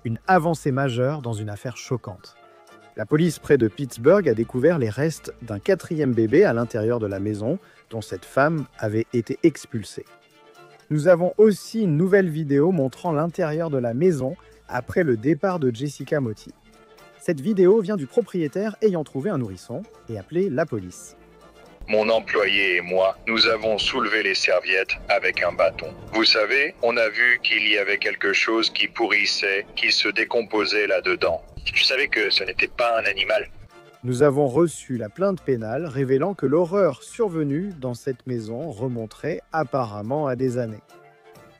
Une avancée majeure dans une affaire choquante. La police près de Pittsburgh a découvert les restes d'un quatrième bébé à l'intérieur de la maison dont cette femme avait été expulsée. Nous avons aussi une nouvelle vidéo montrant l'intérieur de la maison après le départ de Jessica Motti. Cette vidéo vient du propriétaire ayant trouvé un nourrisson et appelé la police. Mon employé et moi, nous avons soulevé les serviettes avec un bâton. Vous savez, on a vu qu'il y avait quelque chose qui pourrissait, qui se décomposait là-dedans. Je savais que ce n'était pas un animal. Nous avons reçu la plainte pénale révélant que l'horreur survenue dans cette maison remonterait apparemment à des années.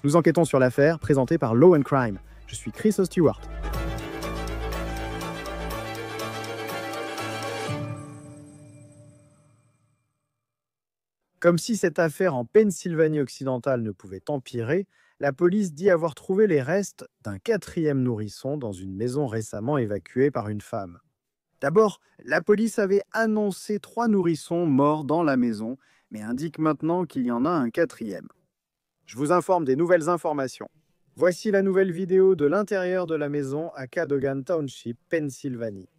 Nous enquêtons sur l'affaire présentée par Law & Crime. Je suis Chris Stewart. Comme si cette affaire en Pennsylvanie occidentale ne pouvait empirer, la police dit avoir trouvé les restes d'un quatrième nourrisson dans une maison récemment évacuée par une femme. D'abord, la police avait annoncé 3 nourrissons morts dans la maison, mais indique maintenant qu'il y en a un quatrième. Je vous informe des nouvelles informations. Voici la nouvelle vidéo de l'intérieur de la maison à Cadogan Township, Pennsylvanie.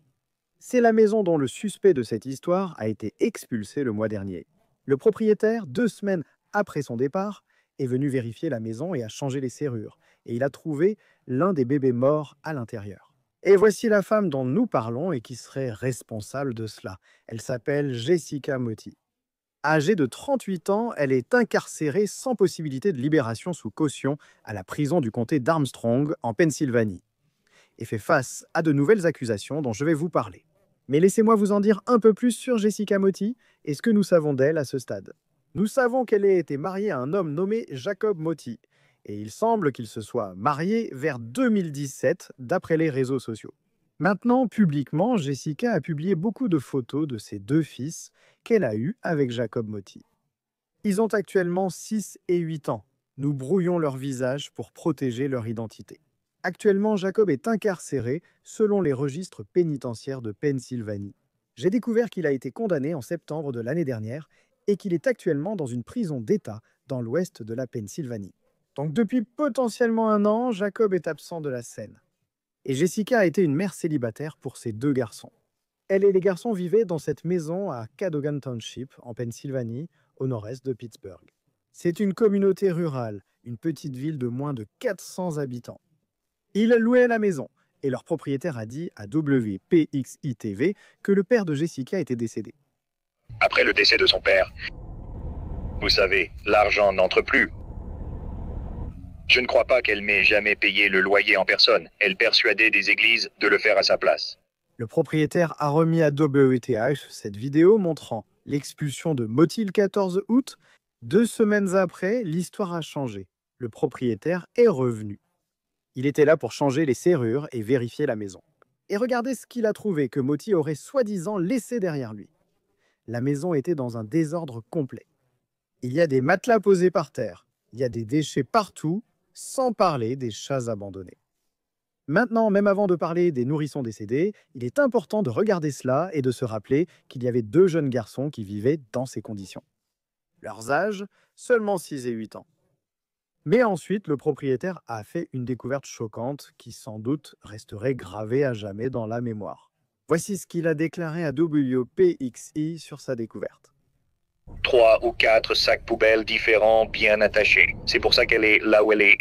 C'est la maison dont le suspect de cette histoire a été expulsé le mois dernier. Le propriétaire, 2 semaines après son départ, est venu vérifier la maison et a changé les serrures. Et il a trouvé l'un des bébés morts à l'intérieur. Et voici la femme dont nous parlons et qui serait responsable de cela. Elle s'appelle Jessica Motti. Âgée de 38 ans, elle est incarcérée sans possibilité de libération sous caution à la prison du comté d'Armstrong, en Pennsylvanie, et fait face à de nouvelles accusations dont je vais vous parler. Mais laissez-moi vous en dire un peu plus sur Jessica Motti et ce que nous savons d'elle à ce stade. Nous savons qu'elle a été mariée à un homme nommé Jacob Motti, et il semble qu'il se soit marié vers 2017, d'après les réseaux sociaux. Maintenant, publiquement, Jessica a publié beaucoup de photos de ses 2 fils qu'elle a eus avec Jacob Motti. Ils ont actuellement 6 et 8 ans. Nous brouillons leur visage pour protéger leur identité. Actuellement, Jacob est incarcéré selon les registres pénitentiaires de Pennsylvanie. J'ai découvert qu'il a été condamné en septembre de l'année dernière et qu'il est actuellement dans une prison d'État dans l'ouest de la Pennsylvanie. Donc depuis potentiellement 1 an, Jacob est absent de la scène. Et Jessica a été une mère célibataire pour ses 2 garçons. Elle et les garçons vivaient dans cette maison à Cadogan Township, en Pennsylvanie, au nord-est de Pittsburgh. C'est une communauté rurale, une petite ville de moins de 400 habitants. Ils louaient la maison, et leur propriétaire a dit à WPXI-TV que le père de Jessica était décédé. Après le décès de son père, vous savez, l'argent n'entre plus. Je ne crois pas qu'elle m'ait jamais payé le loyer en personne. Elle persuadait des églises de le faire à sa place. Le propriétaire a remis à WTH cette vidéo montrant l'expulsion de Motti le 14 août. 2 semaines après, l'histoire a changé. Le propriétaire est revenu. Il était là pour changer les serrures et vérifier la maison. Et regardez ce qu'il a trouvé que Motti aurait soi-disant laissé derrière lui. La maison était dans un désordre complet. Il y a des matelas posés par terre, il y a des déchets partout, sans parler des chats abandonnés. Maintenant, même avant de parler des nourrissons décédés, il est important de regarder cela et de se rappeler qu'il y avait 2 jeunes garçons qui vivaient dans ces conditions. Leurs âges, seulement 6 et 8 ans. Mais ensuite, le propriétaire a fait une découverte choquante qui sans doute resterait gravée à jamais dans la mémoire. Voici ce qu'il a déclaré à WPXI sur sa découverte. 3 ou 4 sacs poubelles différents bien attachés. C'est pour ça qu'elle est là où elle est.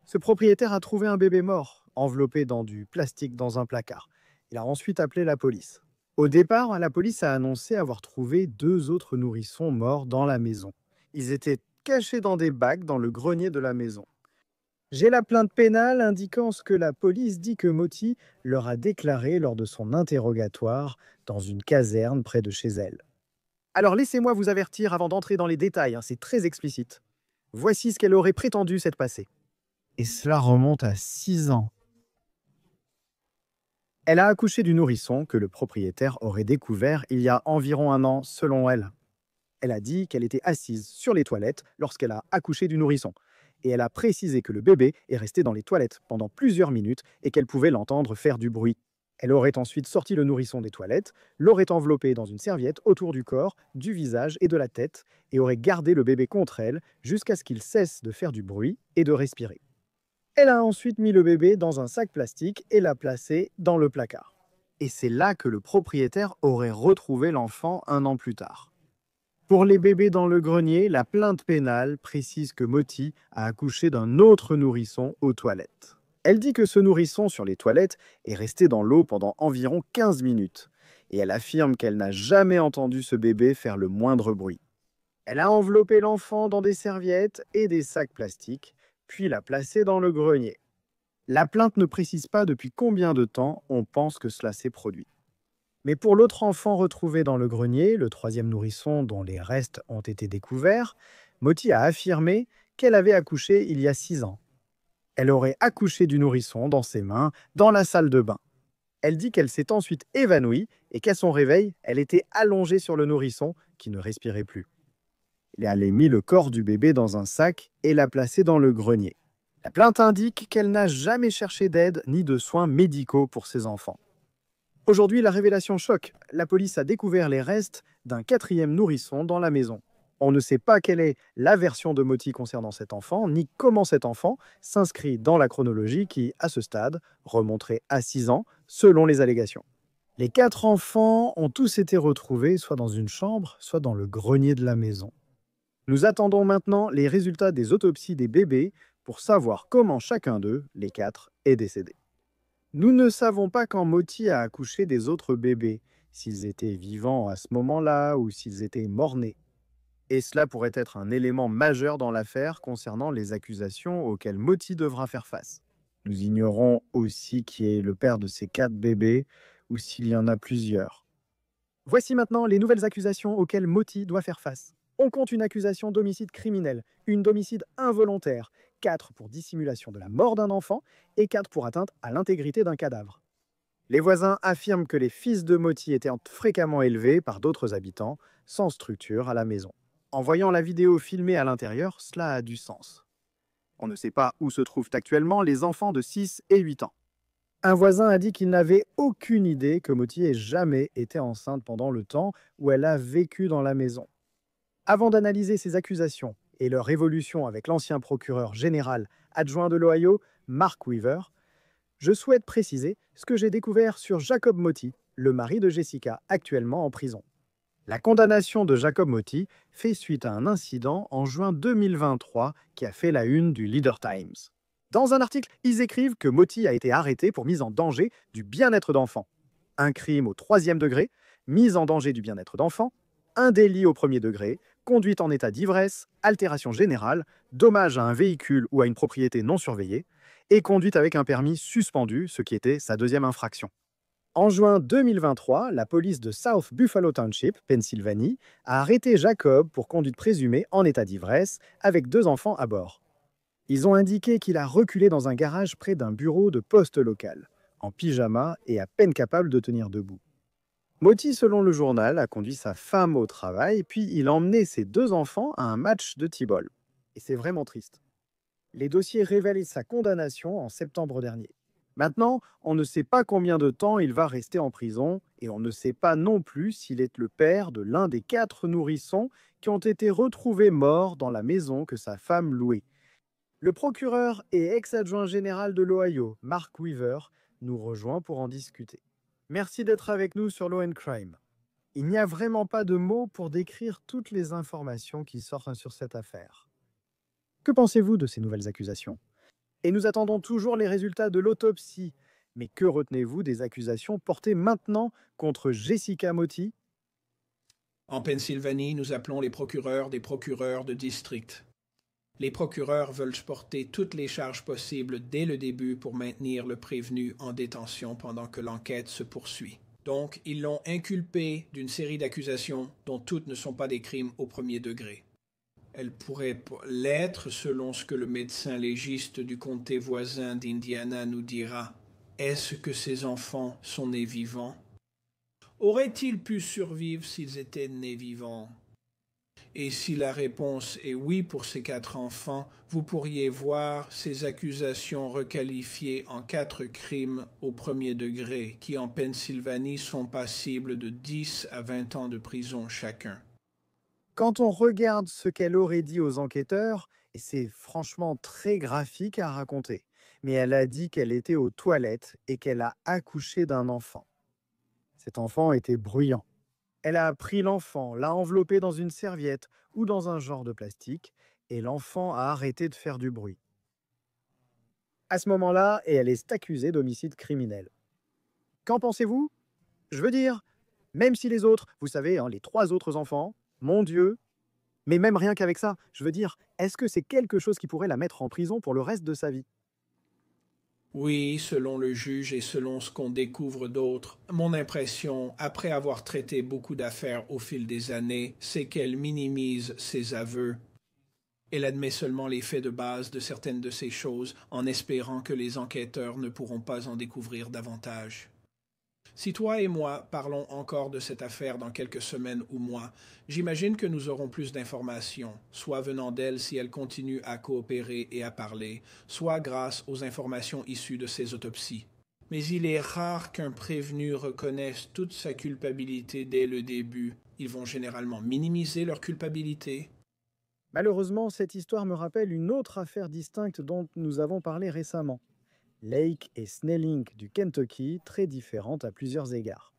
Ce propriétaire a trouvé un bébé mort, enveloppé dans du plastique dans un placard. Il a ensuite appelé la police. Au départ, la police a annoncé avoir trouvé 2 autres nourrissons morts dans la maison. Ils étaient cachés dans des bacs dans le grenier de la maison. J'ai la plainte pénale indiquant ce que la police dit que Motti leur a déclaré lors de son interrogatoire dans une caserne près de chez elle. Alors laissez-moi vous avertir avant d'entrer dans les détails, c'est très explicite. Voici ce qu'elle aurait prétendu s'être passé. Et cela remonte à 6 ans. Elle a accouché du nourrisson que le propriétaire aurait découvert il y a environ 1 an, selon elle. Elle a dit qu'elle était assise sur les toilettes lorsqu'elle a accouché du nourrisson. Et elle a précisé que le bébé est resté dans les toilettes pendant plusieurs minutes et qu'elle pouvait l'entendre faire du bruit. Elle aurait ensuite sorti le nourrisson des toilettes, l'aurait enveloppé dans une serviette autour du corps, du visage et de la tête et aurait gardé le bébé contre elle jusqu'à ce qu'il cesse de faire du bruit et de respirer. Elle a ensuite mis le bébé dans un sac plastique et l'a placé dans le placard. Et c'est là que le propriétaire aurait retrouvé l'enfant un an plus tard. Pour les bébés dans le grenier, la plainte pénale précise que Moti a accouché d'un autre nourrisson aux toilettes. Elle dit que ce nourrisson sur les toilettes est resté dans l'eau pendant environ 15 minutes. Et elle affirme qu'elle n'a jamais entendu ce bébé faire le moindre bruit. Elle a enveloppé l'enfant dans des serviettes et des sacs plastiques, puis l'a placé dans le grenier. La plainte ne précise pas depuis combien de temps on pense que cela s'est produit. Mais pour l'autre enfant retrouvé dans le grenier, le troisième nourrisson dont les restes ont été découverts, Moti a affirmé qu'elle avait accouché il y a 6 ans. Elle aurait accouché du nourrisson dans ses mains, dans la salle de bain. Elle dit qu'elle s'est ensuite évanouie et qu'à son réveil, elle était allongée sur le nourrisson qui ne respirait plus. Elle a mis le corps du bébé dans un sac et l'a placé dans le grenier. La plainte indique qu'elle n'a jamais cherché d'aide ni de soins médicaux pour ses enfants. Aujourd'hui, la révélation choque. La police a découvert les restes d'un quatrième nourrisson dans la maison. On ne sait pas quelle est la version de Moti concernant cet enfant, ni comment cet enfant s'inscrit dans la chronologie qui, à ce stade, remonterait à 6 ans, selon les allégations. Les 4 enfants ont tous été retrouvés soit dans une chambre, soit dans le grenier de la maison. Nous attendons maintenant les résultats des autopsies des bébés pour savoir comment chacun d'eux, les 4, est décédé. Nous ne savons pas quand Moti a accouché des autres bébés, s'ils étaient vivants à ce moment-là ou s'ils étaient morts-nés. Et cela pourrait être un élément majeur dans l'affaire concernant les accusations auxquelles Moti devra faire face. Nous ignorons aussi qui est le père de ces 4 bébés ou s'il y en a plusieurs. Voici maintenant les nouvelles accusations auxquelles Moti doit faire face. On compte une accusation d'homicide criminel, une d'homicide involontaire, 4 pour dissimulation de la mort d'un enfant et 4 pour atteinte à l'intégrité d'un cadavre. Les voisins affirment que les fils de Moti étaient fréquemment élevés par d'autres habitants, sans structure à la maison. En voyant la vidéo filmée à l'intérieur, cela a du sens. On ne sait pas où se trouvent actuellement les enfants de 6 et 8 ans. Un voisin a dit qu'il n'avait aucune idée que Moti ait jamais été enceinte pendant le temps où elle a vécu dans la maison. Avant d'analyser ces accusations et leur évolution avec l'ancien procureur général adjoint de l'Ohio, Mark Weaver, je souhaite préciser ce que j'ai découvert sur Jacob Moti, le mari de Jessica, actuellement en prison. La condamnation de Jacob Moti fait suite à un incident en juin 2023 qui a fait la une du Leader Times. Dans un article, ils écrivent que Moti a été arrêté pour mise en danger du bien-être d'enfant. Un crime au 3e degré, mise en danger du bien-être d'enfant, un délit au 1er degré, conduite en état d'ivresse, altération générale, dommage à un véhicule ou à une propriété non surveillée, et conduite avec un permis suspendu, ce qui était sa 2e infraction. En juin 2023, la police de South Buffalo Township, Pennsylvanie, a arrêté Jacob pour conduite présumée en état d'ivresse avec 2 enfants à bord. Ils ont indiqué qu'il a reculé dans un garage près d'un bureau de poste local, en pyjama et à peine capable de tenir debout. Moti, selon le journal, a conduit sa femme au travail, puis il a emmené ses 2 enfants à un match de T-ball. Et c'est vraiment triste. Les dossiers révèlent sa condamnation en septembre dernier. Maintenant, on ne sait pas combien de temps il va rester en prison, et on ne sait pas non plus s'il est le père de l'un des 4 nourrissons qui ont été retrouvés morts dans la maison que sa femme louait. Le procureur et ex-adjoint général de l'Ohio, Mark Weaver, nous rejoint pour en discuter. Merci d'être avec nous sur Law & Crime. Il n'y a vraiment pas de mots pour décrire toutes les informations qui sortent sur cette affaire. Que pensez-vous de ces nouvelles accusations? Et nous attendons toujours les résultats de l'autopsie. Mais que retenez-vous des accusations portées maintenant contre Jessica Moti? En Pennsylvanie, nous appelons les procureurs des procureurs de district. Les procureurs veulent porter toutes les charges possibles dès le début pour maintenir le prévenu en détention pendant que l'enquête se poursuit. Donc, ils l'ont inculpé d'une série d'accusations dont toutes ne sont pas des crimes au 1er degré. Elles pourraient l'être selon ce que le médecin légiste du comté voisin d'Indiana nous dira. Est-ce que ces enfants sont nés vivants? Auraient-ils pu survivre s'ils étaient nés vivants? Et si la réponse est oui pour ces 4 enfants, vous pourriez voir ces accusations requalifiées en 4 crimes au 1er degré, qui en Pennsylvanie sont passibles de 10 à 20 ans de prison chacun. Quand on regarde ce qu'elle aurait dit aux enquêteurs, et c'est franchement très graphique à raconter. mais elle a dit qu'elle était aux toilettes et qu'elle a accouché d'un enfant. Cet enfant était bruyant. Elle a pris l'enfant, l'a enveloppé dans une serviette ou dans un genre de plastique, et l'enfant a arrêté de faire du bruit. À ce moment-là, et elle est accusée d'homicide criminel. Qu'en pensez-vous? Je veux dire, même si les autres, vous savez, hein, les 3 autres enfants, mon Dieu, mais même rien qu'avec ça, je veux dire, est-ce que c'est quelque chose qui pourrait la mettre en prison pour le reste de sa vie? Oui, selon le juge et selon ce qu'on découvre d'autres, mon impression, après avoir traité beaucoup d'affaires au fil des années, c'est qu'elle minimise ses aveux. Elle admet seulement les faits de base de certaines de ces choses en espérant que les enquêteurs ne pourront pas en découvrir davantage. Si toi et moi parlons encore de cette affaire dans quelques semaines ou mois, j'imagine que nous aurons plus d'informations, soit venant d'elle si elle continue à coopérer et à parler, soit grâce aux informations issues de ses autopsies. Mais il est rare qu'un prévenu reconnaisse toute sa culpabilité dès le début. Ils vont généralement minimiser leur culpabilité. Malheureusement, cette histoire me rappelle une autre affaire distincte dont nous avons parlé récemment. Lake et Snelling du Kentucky, très différentes à plusieurs égards.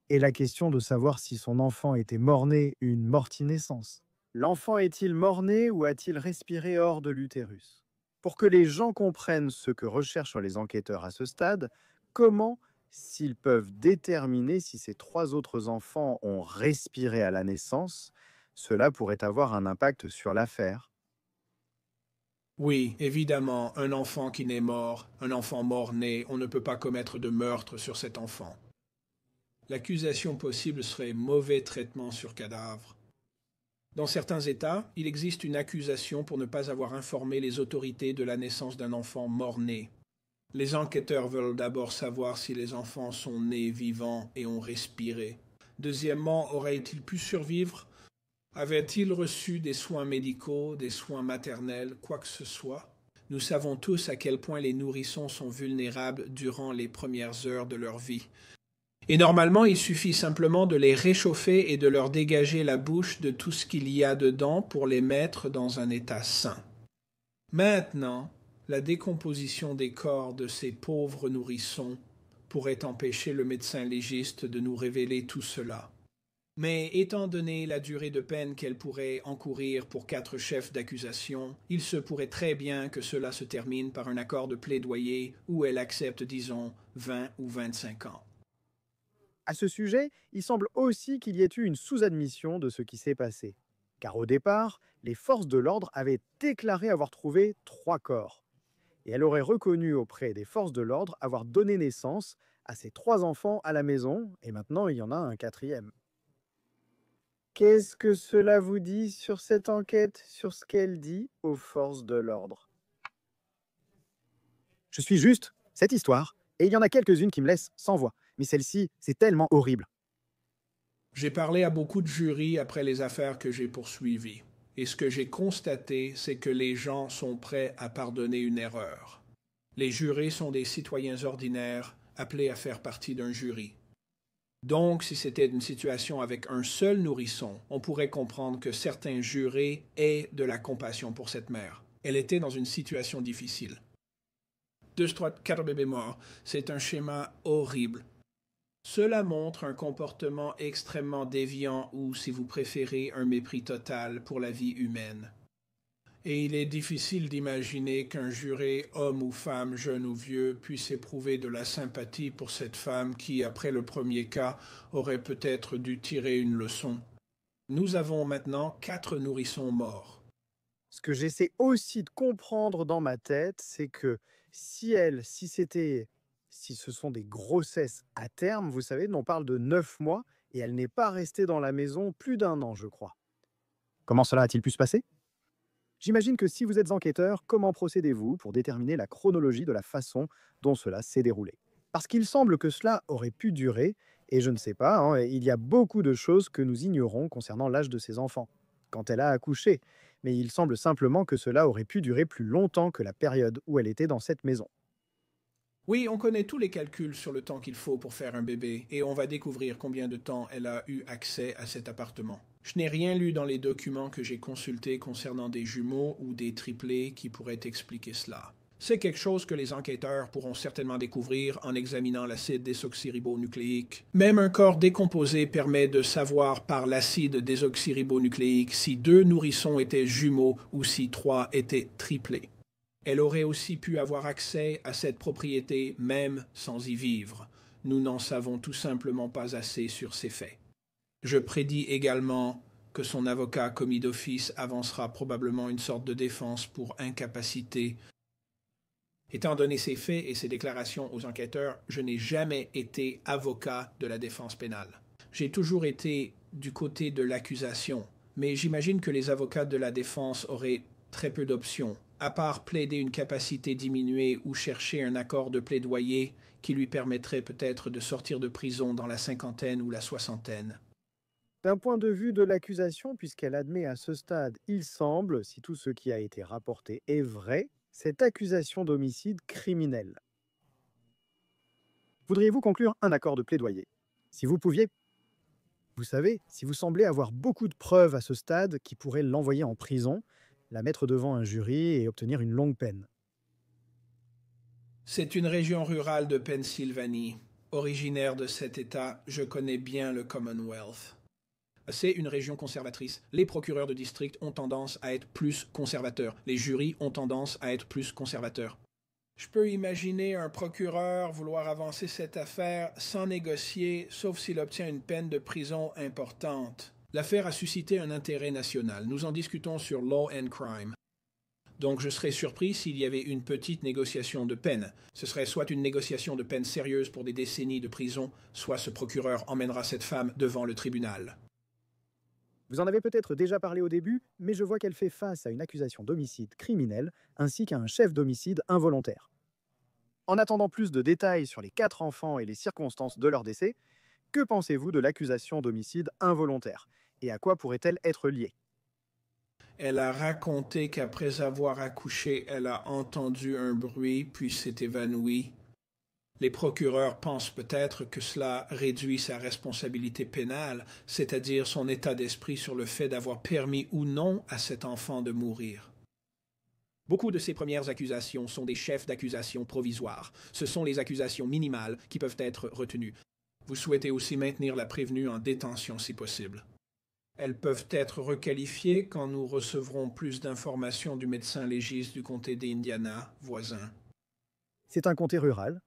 Et la question de savoir si son enfant était mort-né, une morti-naissance. L'enfant est-il mort-né ou a-t-il respiré hors de l'utérus? Pour que les gens comprennent ce que recherchent les enquêteurs à ce stade, comment, s'ils peuvent déterminer si ces 3 autres enfants ont respiré à la naissance, cela pourrait avoir un impact sur l'affaire. Oui, évidemment, un enfant qui naît mort, un enfant mort-né, on ne peut pas commettre de meurtre sur cet enfant. L'accusation possible serait mauvais traitement sur cadavre. Dans certains États, il existe une accusation pour ne pas avoir informé les autorités de la naissance d'un enfant mort-né. Les enquêteurs veulent d'abord savoir si les enfants sont nés vivants et ont respiré. Deuxièmement, auraient-ils pu survivre? Avaient-ils reçu des soins médicaux, des soins maternels, quoi que ce soit? Nous savons tous à quel point les nourrissons sont vulnérables durant les premières heures de leur vie. Et normalement, il suffit simplement de les réchauffer et de leur dégager la bouche de tout ce qu'il y a dedans pour les mettre dans un état sain. Maintenant, la décomposition des corps de ces pauvres nourrissons pourrait empêcher le médecin légiste de nous révéler tout cela. Mais étant donné la durée de peine qu'elle pourrait encourir pour 4 chefs d'accusation, il se pourrait très bien que cela se termine par un accord de plaidoyer où elle accepte, disons, 20 ou 25 ans. À ce sujet, il semble aussi qu'il y ait eu une sous-admission de ce qui s'est passé. Car au départ, les forces de l'ordre avaient déclaré avoir trouvé 3 corps. Et elle aurait reconnu auprès des forces de l'ordre avoir donné naissance à ces 3 enfants à la maison, et maintenant il y en a un 4e. Qu'est-ce que cela vous dit sur cette enquête, sur ce qu'elle dit aux forces de l'ordre? Je suis juste cette histoire, et il y en a quelques-unes qui me laissent sans voix. Mais celle-ci, c'est tellement horrible. J'ai parlé à beaucoup de jurys après les affaires que j'ai poursuivies. Et ce que j'ai constaté, c'est que les gens sont prêts à pardonner une erreur. Les jurés sont des citoyens ordinaires appelés à faire partie d'un jury. Donc, si c'était une situation avec un seul nourrisson, on pourrait comprendre que certains jurés aient de la compassion pour cette mère. Elle était dans une situation difficile. 2, 3, 4 bébés morts, c'est un schéma horrible. Cela montre un comportement extrêmement déviant ou, si vous préférez, un mépris total pour la vie humaine. Et il est difficile d'imaginer qu'un juré, homme ou femme, jeune ou vieux, puisse éprouver de la sympathie pour cette femme qui, après le premier cas, aurait peut-être dû tirer une leçon. Nous avons maintenant 4 nourrissons morts. Ce que j'essaie aussi de comprendre dans ma tête, c'est que si ce sont des grossesses à terme, vous savez, on parle de 9 mois, et elle n'est pas restée dans la maison plus d'1 an, je crois. Comment cela a-t-il pu se passer? J'imagine que si vous êtes enquêteur, comment procédez-vous pour déterminer la chronologie de la façon dont cela s'est déroulé? Parce qu'il semble que cela aurait pu durer, et je ne sais pas, hein, il y a beaucoup de choses que nous ignorons concernant l'âge de ces enfants, quand elle a accouché, mais il semble simplement que cela aurait pu durer plus longtemps que la période où elle était dans cette maison. Oui, on connaît tous les calculs sur le temps qu'il faut pour faire un bébé, et on va découvrir combien de temps elle a eu accès à cet appartement. Je n'ai rien lu dans les documents que j'ai consultés concernant des jumeaux ou des triplés qui pourraient expliquer cela. C'est quelque chose que les enquêteurs pourront certainement découvrir en examinant l'acide désoxyribonucléique. Même un corps décomposé permet de savoir par l'acide désoxyribonucléique si 2 nourrissons étaient jumeaux ou si 3 étaient triplés. Elle aurait aussi pu avoir accès à cette propriété même sans y vivre. Nous n'en savons tout simplement pas assez sur ces faits. Je prédis également que son avocat commis d'office avancera probablement une sorte de défense pour incapacité. Étant donné ces faits et ces déclarations aux enquêteurs, je n'ai jamais été avocat de la défense pénale. J'ai toujours été du côté de l'accusation, mais j'imagine que les avocats de la défense auraient très peu d'options, à part plaider une capacité diminuée ou chercher un accord de plaidoyer qui lui permettrait peut-être de sortir de prison dans la 50aine ou la 60aine. D'un point de vue de l'accusation, puisqu'elle admet à ce stade, il semble, si tout ce qui a été rapporté est vrai, cette accusation d'homicide criminel. Voudriez-vous conclure un accord de plaidoyer? Si vous pouviez, vous savez, si vous semblez avoir beaucoup de preuves à ce stade qui pourraient l'envoyer en prison, la mettre devant un jury et obtenir une longue peine. C'est une région rurale de Pennsylvanie. Originaire de cet État, je connais bien le Commonwealth. C'est une région conservatrice. Les procureurs de district ont tendance à être plus conservateurs. Les jurys ont tendance à être plus conservateurs. Je peux imaginer un procureur vouloir avancer cette affaire sans négocier, sauf s'il obtient une peine de prison importante. L'affaire a suscité un intérêt national. Nous en discutons sur Law and Crime. Donc je serais surpris s'il y avait une petite négociation de peine. Ce serait soit une négociation de peine sérieuse pour des décennies de prison, soit ce procureur emmènera cette femme devant le tribunal. Vous en avez peut-être déjà parlé au début, mais je vois qu'elle fait face à une accusation d'homicide criminel ainsi qu'à un chef d'homicide involontaire. En attendant plus de détails sur les 4 enfants et les circonstances de leur décès, que pensez-vous de l'accusation d'homicide involontaire et à quoi pourrait-elle être liée? Elle a raconté qu'après avoir accouché, elle a entendu un bruit puis s'est évanouie. Les procureurs pensent peut-être que cela réduit sa responsabilité pénale, c'est-à-dire son état d'esprit sur le fait d'avoir permis ou non à cet enfant de mourir. Beaucoup de ces premières accusations sont des chefs d'accusation provisoires. Ce sont les accusations minimales qui peuvent être retenues. Vous souhaitez aussi maintenir la prévenue en détention si possible. Elles peuvent être requalifiées quand nous recevrons plus d'informations du médecin légiste du comté d'Indiana, voisin. C'est un comté rural.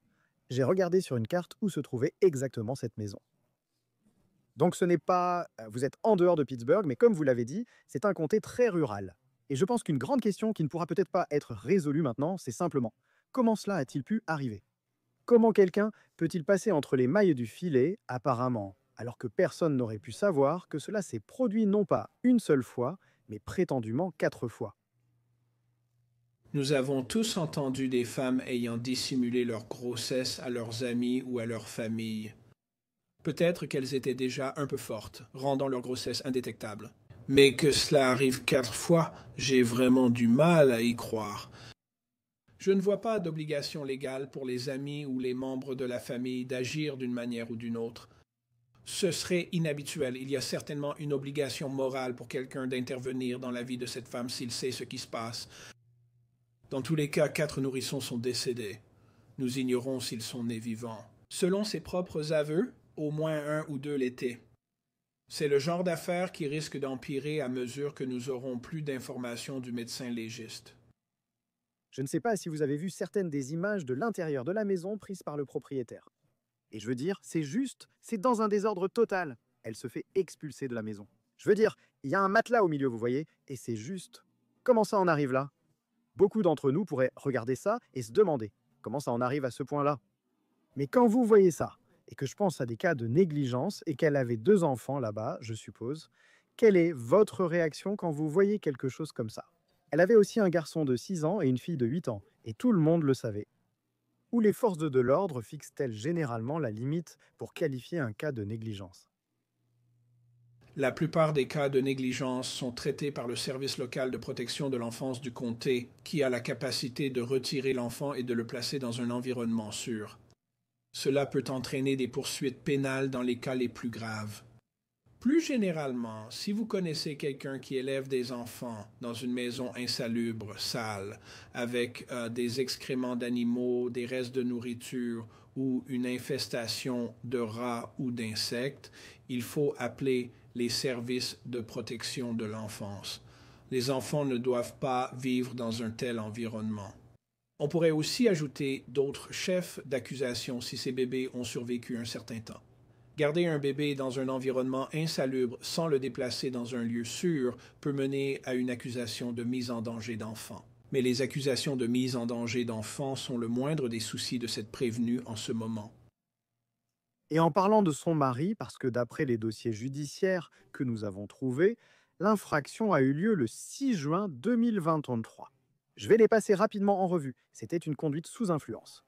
J'ai regardé sur une carte où se trouvait exactement cette maison. Donc ce n'est pas... Vous êtes en dehors de Pittsburgh, mais comme vous l'avez dit, c'est un comté très rural. Et je pense qu'une grande question qui ne pourra peut-être pas être résolue maintenant, c'est simplement, comment cela a-t-il pu arriver? Comment quelqu'un peut-il passer entre les mailles du filet, apparemment, alors que personne n'aurait pu savoir que cela s'est produit non pas une seule fois, mais prétendument 4 fois? Nous avons tous entendu des femmes ayant dissimulé leur grossesse à leurs amis ou à leur famille. Peut-être qu'elles étaient déjà un peu fortes, rendant leur grossesse indétectable. Mais que cela arrive 4 fois, j'ai vraiment du mal à y croire. Je ne vois pas d'obligation légale pour les amis ou les membres de la famille d'agir d'une manière ou d'une autre. Ce serait inhabituel. Il y a certainement une obligation morale pour quelqu'un d'intervenir dans la vie de cette femme s'il sait ce qui se passe. Dans tous les cas, 4 nourrissons sont décédés. Nous ignorons s'ils sont nés vivants. Selon ses propres aveux, au moins 1 ou 2 l'étaient. C'est le genre d'affaire qui risque d'empirer à mesure que nous aurons plus d'informations du médecin légiste. Je ne sais pas si vous avez vu certaines des images de l'intérieur de la maison prises par le propriétaire. Et je veux dire, c'est dans un désordre total. Elle se fait expulser de la maison. Je veux dire, il y a un matelas au milieu, vous voyez, et c'est juste. Comment ça en arrive là? Beaucoup d'entre nous pourraient regarder ça et se demander comment ça en arrive à ce point-là. Mais quand vous voyez ça, et que je pense à des cas de négligence, et qu'elle avait 2 enfants là-bas, je suppose, quelle est votre réaction quand vous voyez quelque chose comme ça? Elle avait aussi un garçon de 6 ans et une fille de 8 ans, et tout le monde le savait. Où les forces de l'ordre fixent-elles généralement la limite pour qualifier un cas de négligence? La plupart des cas de négligence sont traités par le service local de protection de l'enfance du comté, qui a la capacité de retirer l'enfant et de le placer dans un environnement sûr. Cela peut entraîner des poursuites pénales dans les cas les plus graves. Plus généralement, si vous connaissez quelqu'un qui élève des enfants dans une maison insalubre, sale, avec des excréments d'animaux, des restes de nourriture ou une infestation de rats ou d'insectes, il faut appeler les services de protection de l'enfance. Les enfants ne doivent pas vivre dans un tel environnement. On pourrait aussi ajouter d'autres chefs d'accusation si ces bébés ont survécu un certain temps. Garder un bébé dans un environnement insalubre sans le déplacer dans un lieu sûr peut mener à une accusation de mise en danger d'enfant. Mais les accusations de mise en danger d'enfant sont le moindre des soucis de cette prévenue en ce moment. Et en parlant de son mari, parce que d'après les dossiers judiciaires que nous avons trouvés, l'infraction a eu lieu le 6 juin 2023. Je vais les passer rapidement en revue. C'était une conduite sous influence.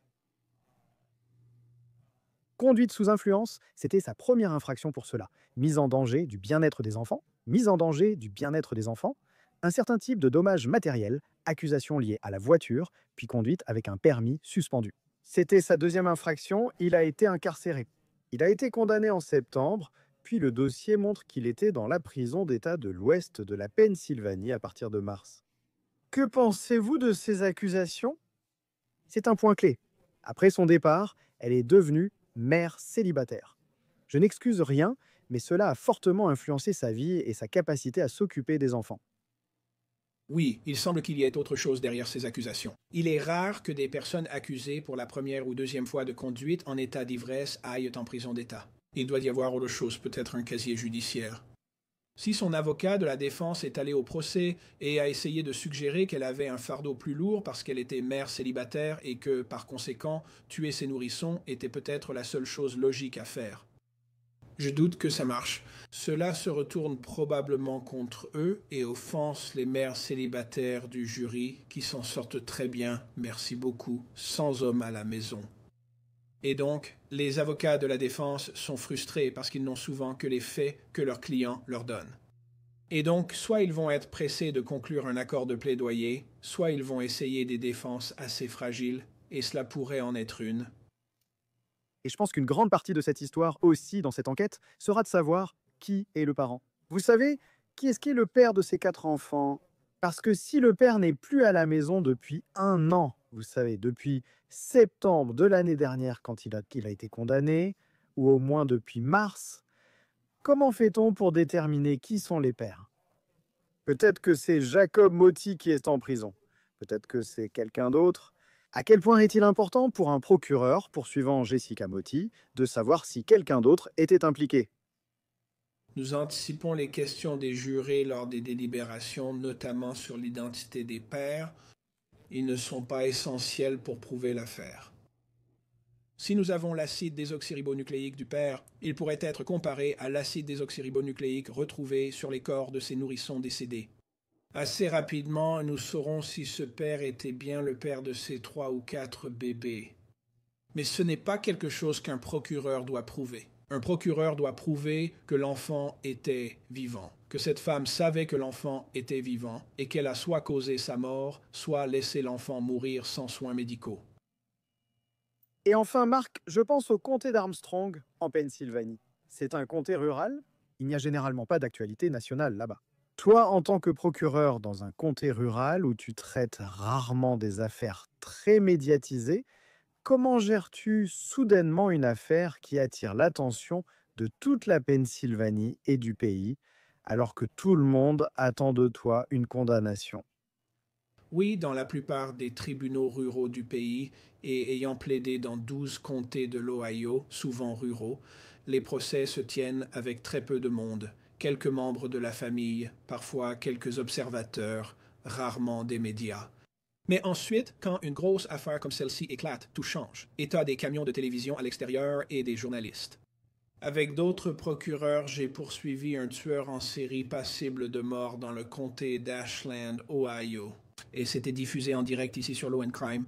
Conduite sous influence, c'était sa première infraction pour cela. Mise en danger du bien-être des enfants, mise en danger du bien-être des enfants, un certain type de dommages matériels, accusations liées à la voiture, puis conduite avec un permis suspendu. C'était sa deuxième infraction, il a été incarcéré. Il a été condamné en septembre, puis le dossier montre qu'il était dans la prison d'État de l'Ouest de la Pennsylvanie à partir de mars. Que pensez-vous de ces accusations? C'est un point clé. Après son départ, elle est devenue mère célibataire. Je n'excuse rien, mais cela a fortement influencé sa vie et sa capacité à s'occuper des enfants. Oui, il semble qu'il y ait autre chose derrière ces accusations. Il est rare que des personnes accusées pour la première ou deuxième fois de conduite en état d'ivresse aillent en prison d'État. Il doit y avoir autre chose, peut-être un casier judiciaire. Si son avocat de la défense est allé au procès et a essayé de suggérer qu'elle avait un fardeau plus lourd parce qu'elle était mère célibataire et que, par conséquent, tuer ses nourrissons était peut-être la seule chose logique à faire. Je doute que ça marche. Cela se retourne probablement contre eux et offense les mères célibataires du jury qui s'en sortent très bien, merci beaucoup, sans homme à la maison. Et donc, les avocats de la défense sont frustrés parce qu'ils n'ont souvent que les faits que leurs clients leur donnent. Et donc, soit ils vont être pressés de conclure un accord de plaidoyer, soit ils vont essayer des défenses assez fragiles, et cela pourrait en être une. Et je pense qu'une grande partie de cette histoire aussi dans cette enquête sera de savoir qui est le parent. Vous savez, qui est-ce qui est le père de ces 4 enfants? Parce que si le père n'est plus à la maison depuis 1 an, vous savez, depuis septembre de l'année dernière quand il a été condamné, ou au moins depuis mars, comment fait-on pour déterminer qui sont les pères? Peut-être que c'est Jacob Motti qui est en prison. Peut-être que c'est quelqu'un d'autre. À quel point est-il important pour un procureur, poursuivant Jessica Motti, de savoir si quelqu'un d'autre était impliqué? Nous anticipons les questions des jurés lors des délibérations, notamment sur l'identité des pères. Ils ne sont pas essentiels pour prouver l'affaire. Si nous avons l'acide désoxyribonucléique du père, il pourrait être comparé à l'acide désoxyribonucléique retrouvé sur les corps de ces nourrissons décédés. Assez rapidement, nous saurons si ce père était bien le père de ces 3 ou 4 bébés. Mais ce n'est pas quelque chose qu'un procureur doit prouver. Un procureur doit prouver que l'enfant était vivant, que cette femme savait que l'enfant était vivant et qu'elle a soit causé sa mort, soit laissé l'enfant mourir sans soins médicaux. Et enfin, Marc, je pense au comté d'Armstrong, en Pennsylvanie. C'est un comté rural. Il n'y a généralement pas d'actualité nationale là-bas. Toi, en tant que procureur dans un comté rural où tu traites rarement des affaires très médiatisées, comment gères-tu soudainement une affaire qui attire l'attention de toute la Pennsylvanie et du pays, alors que tout le monde attend de toi une condamnation? Oui, dans la plupart des tribunaux ruraux du pays et ayant plaidé dans 12 comtés de l'Ohio, souvent ruraux, les procès se tiennent avec très peu de monde, quelques membres de la famille, parfois quelques observateurs, rarement des médias. Mais ensuite, quand une grosse affaire comme celle-ci éclate, tout change. Et t'as des camions de télévision à l'extérieur et des journalistes. Avec d'autres procureurs, j'ai poursuivi un tueur en série passible de mort dans le comté d'Ashland, Ohio. Et c'était diffusé en direct ici sur Law & Crime.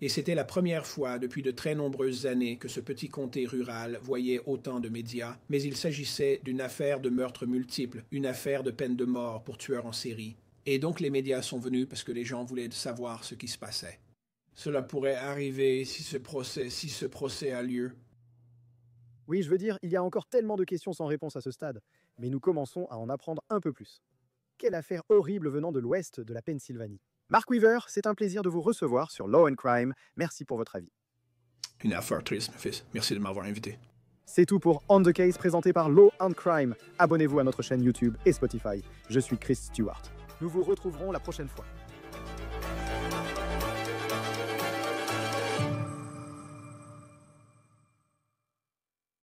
Et c'était la première fois depuis de très nombreuses années que ce petit comté rural voyait autant de médias, mais il s'agissait d'une affaire de meurtre multiple, une affaire de peine de mort pour tueur en série. Et donc les médias sont venus parce que les gens voulaient savoir ce qui se passait. Cela pourrait arriver si ce procès a lieu. Oui, je veux dire, il y a encore tellement de questions sans réponse à ce stade, mais nous commençons à en apprendre un peu plus. Quelle affaire horrible venant de l'ouest de la Pennsylvanie. Mark Weaver, c'est un plaisir de vous recevoir sur Law and Crime. Merci pour votre avis. Une affaire triste, mon fils. Merci de m'avoir invité. C'est tout pour On the Case présenté par Law and Crime. Abonnez-vous à notre chaîne YouTube et Spotify. Je suis Chris Stewart. Nous vous retrouverons la prochaine fois.